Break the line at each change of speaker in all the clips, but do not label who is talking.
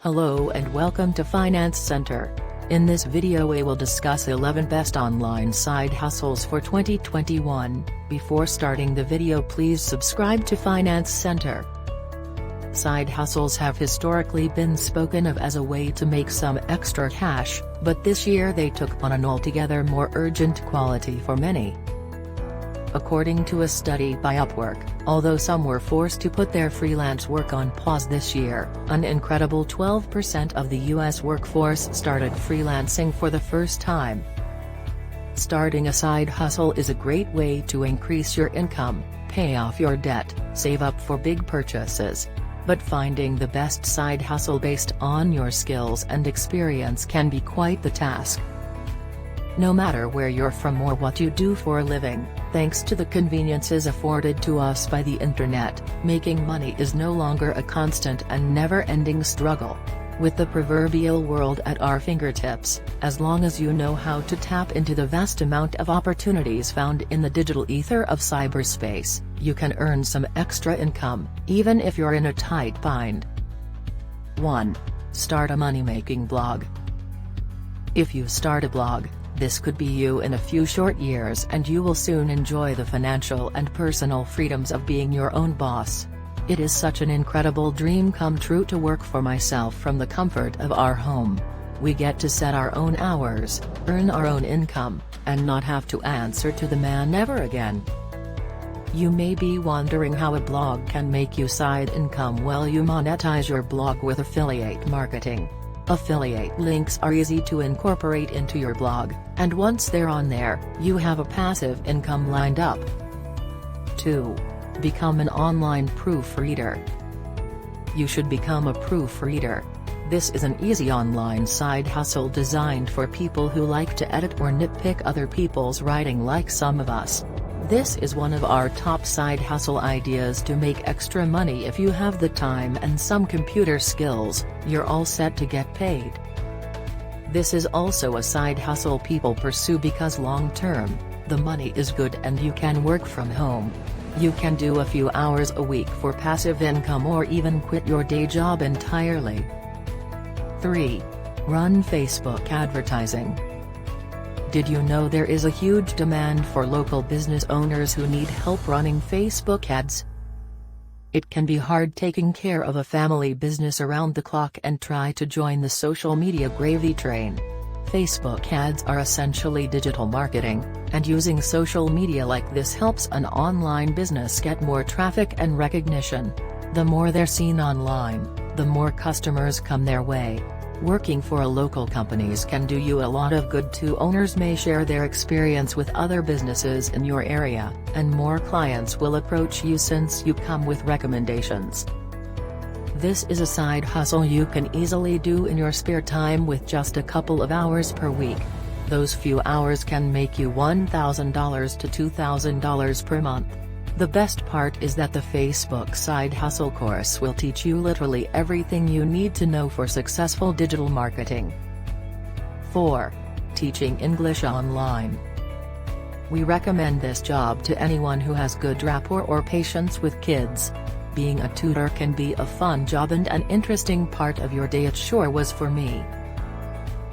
Hello and welcome to Finance Center. In this video we will discuss 11 best online side hustles for 2021. Before starting the video, please subscribe to Finance Center. Side hustles have historically been spoken of as a way to make some extra cash, but this year they took on an altogether more urgent quality for many. According to a study by Upwork, although some were forced to put their freelance work on pause this year, an incredible 12% of the U.S. workforce started freelancing for the first time. Starting a side hustle is a great way to increase your income, pay off your debt, save up for big purchases. But finding the best side hustle based on your skills and experience can be quite the task. No matter where you're from or what you do for a living, thanks to the conveniences afforded to us by the internet, making money is no longer a constant and never-ending struggle. With the proverbial world at our fingertips, as long as you know how to tap into the vast amount of opportunities found in the digital ether of cyberspace, you can earn some extra income, even if you're in a tight bind. 1. Start a money-making blog. If you start a blog, this could be you in a few short years, and you will soon enjoy the financial and personal freedoms of being your own boss. It is such an incredible dream come true to work for myself from the comfort of our home. We get to set our own hours, earn our own income, and not have to answer to the man ever again. You may be wondering how a blog can make you side income. Well, you monetize your blog with affiliate marketing. Affiliate links are easy to incorporate into your blog, and once they're on there, you have a passive income lined up. 2. Become an online proofreader. You should become a proofreader. This is an easy online side hustle designed for people who like to edit or nitpick other people's writing like some of us. This is one of our top side hustle ideas to make extra money. If you have the time and some computer skills, you're all set to get paid. This is also a side hustle people pursue because long-term, the money is good and you can work from home. You can do a few hours a week for passive income or even quit your day job entirely. 3. Run Facebook advertising. Did you know there is a huge demand for local business owners who need help running Facebook ads? It can be hard taking care of a family business around the clock and try to join the social media gravy train. Facebook ads are essentially digital marketing, and using social media like this helps an online business get more traffic and recognition. The more they're seen online, the more customers come their way. Working for a local companies can do you a lot of good too. Owners may share their experience with other businesses in your area, and more clients will approach you since you come with recommendations. This is a side hustle you can easily do in your spare time with just a couple of hours per week. Those few hours can make you $1,000 to $2,000 per month. The best part is that the Facebook Side Hustle course will teach you literally everything you need to know for successful digital marketing. 4. Teaching English online. We recommend this job to anyone who has good rapport or patience with kids. Being a tutor can be a fun job and an interesting part of your day. It sure was for me.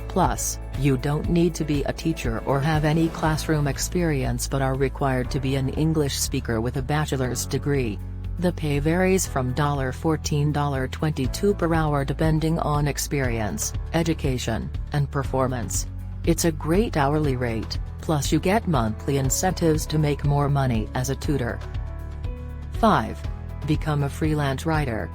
Plus, you don't need to be a teacher or have any classroom experience but are required to be an English speaker with a bachelor's degree. The pay varies from $14 to $22 per hour depending on experience, education, and performance. It's a great hourly rate, plus you get monthly incentives to make more money as a tutor. 5. Become a freelance writer.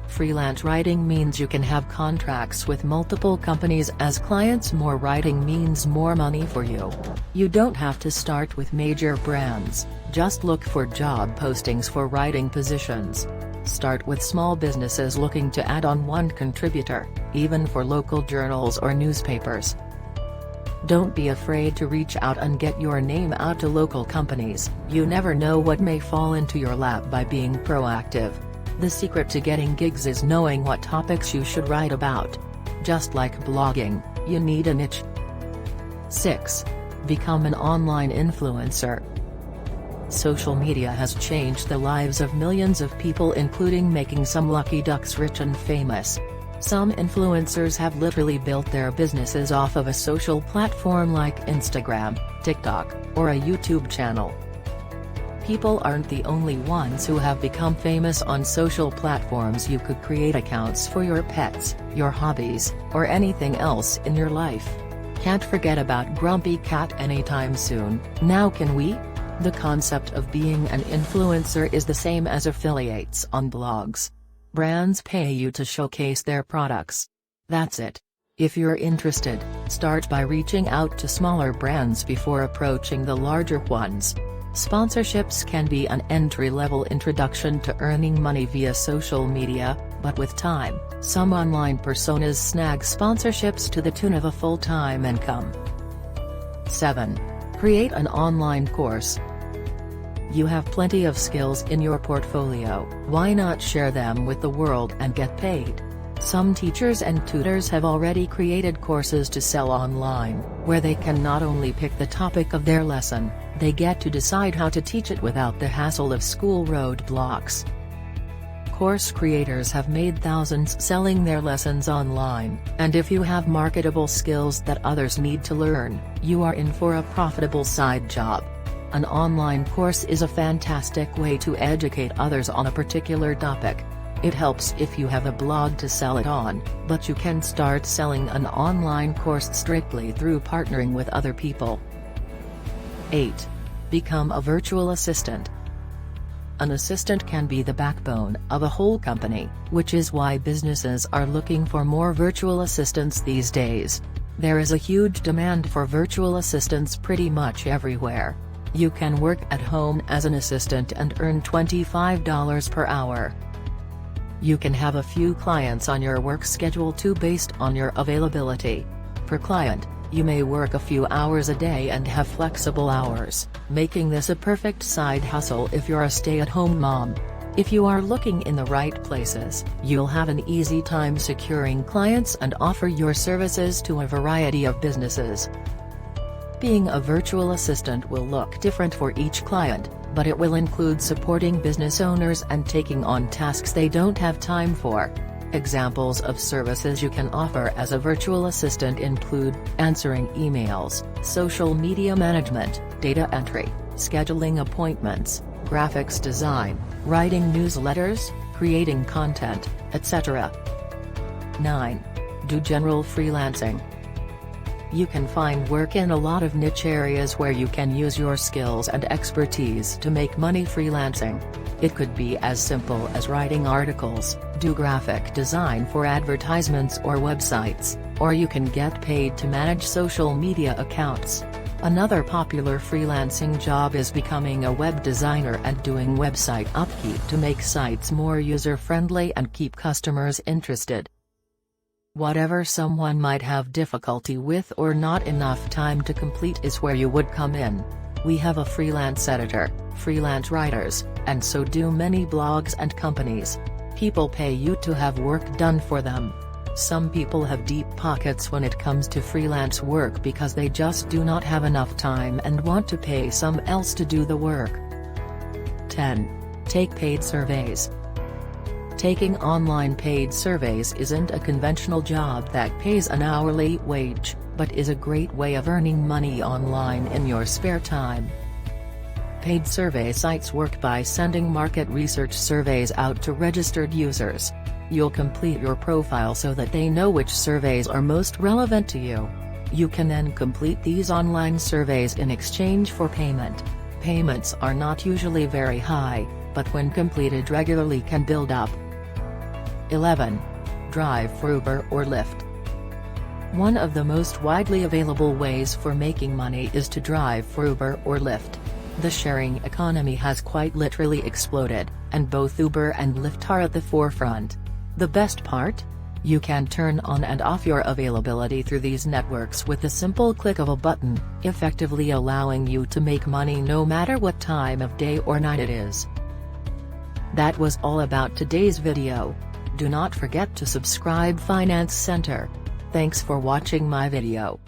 Freelance writing means you can have contracts with multiple companies as clients. More writing means more money for you. You don't have to start with major brands, just look for job postings for writing positions. Start with small businesses looking to add on one contributor, even for local journals or newspapers. Don't be afraid to reach out and get your name out to local companies. You never know what may fall into your lap by being proactive. The secret to getting gigs is knowing what topics you should write about. Just like blogging, you need a niche. 6. Become an online influencer. Social media has changed the lives of millions of people, including making some lucky ducks rich and famous. Some influencers have literally built their businesses off of a social platform like Instagram, TikTok, or a YouTube channel. People aren't the only ones who have become famous on social platforms. You could create accounts for your pets, your hobbies, or anything else in your life. Can't forget about Grumpy Cat anytime soon, now can we? The concept of being an influencer is the same as affiliates on blogs. Brands pay you to showcase their products. That's it. If you're interested, start by reaching out to smaller brands before approaching the larger ones. Sponsorships can be an entry-level introduction to earning money via social media, but with time, some online personas snag sponsorships to the tune of a full-time income. 7. Create an online course. You have plenty of skills in your portfolio, why not share them with the world and get paid? Some teachers and tutors have already created courses to sell online, where they can not only pick the topic of their lesson, they get to decide how to teach it without the hassle of school roadblocks. Course creators have made thousands selling their lessons online, and if you have marketable skills that others need to learn, you are in for a profitable side job. An online course is a fantastic way to educate others on a particular topic. It helps if you have a blog to sell it on, but you can start selling an online course strictly through partnering with other people. 8. Become a virtual assistant. An assistant can be the backbone of a whole company, which is why businesses are looking for more virtual assistants these days. There is a huge demand for virtual assistants pretty much everywhere. You can work at home as an assistant and earn $25 per hour. You can have a few clients on your work schedule too based on your availability. Per client, you may work a few hours a day and have flexible hours, making this a perfect side hustle if you're a stay-at-home mom. If you are looking in the right places, you'll have an easy time securing clients and offer your services to a variety of businesses. Being a virtual assistant will look different for each client, but it will include supporting business owners and taking on tasks they don't have time for. Examples of services you can offer as a virtual assistant include answering emails, social media management, data entry, scheduling appointments, graphics design, writing newsletters, creating content, etc. 9. Do general freelancing. You can find work in a lot of niche areas where you can use your skills and expertise to make money freelancing. It could be as simple as writing articles, do graphic design for advertisements or websites, or you can get paid to manage social media accounts. Another popular freelancing job is becoming a web designer and doing website upkeep to make sites more user-friendly and keep customers interested. Whatever someone might have difficulty with or not enough time to complete is where you would come in. We have a freelance editor, freelance writers, and so do many blogs and companies. People pay you to have work done for them. Some people have deep pockets when it comes to freelance work because they just do not have enough time and want to pay someone else to do the work. 10. Take paid surveys. Taking online paid surveys isn't a conventional job that pays an hourly wage, but is a great way of earning money online in your spare time. Paid survey sites work by sending market research surveys out to registered users. You'll complete your profile so that they know which surveys are most relevant to you. You can then complete these online surveys in exchange for payment. Payments are not usually very high, but when completed regularly can build up. 11. Drive for Uber or Lyft. One of the most widely available ways for making money is to drive for Uber or Lyft. The sharing economy has quite literally exploded, and both Uber and Lyft are at the forefront. The best part? You can turn on and off your availability through these networks with the simple click of a button, effectively allowing you to make money no matter what time of day or night it is. That was all about today's video. Do not forget to subscribe Finance Center. Thanks for watching my video.